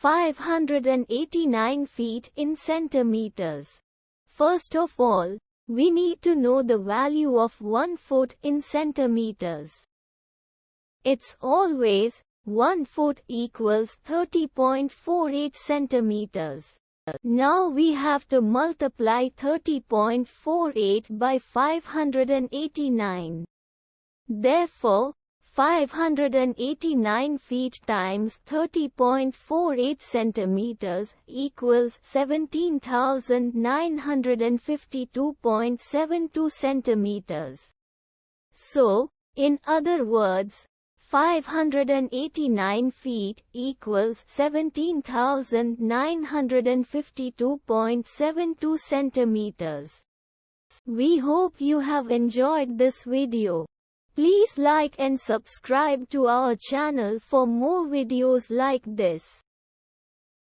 589 feet in centimeters. First of all, we need to know the value of 1 foot in centimeters. It's always 1 foot equals 30.48 centimeters. Now we have to multiply 30.48 by 589. Therefore, 589 feet times 30.48 centimeters equals 17,952.72 centimeters. So, in other words, 589 feet equals 17,952.72 centimeters. We hope you have enjoyed this video. Please like and subscribe to our channel for more videos like this.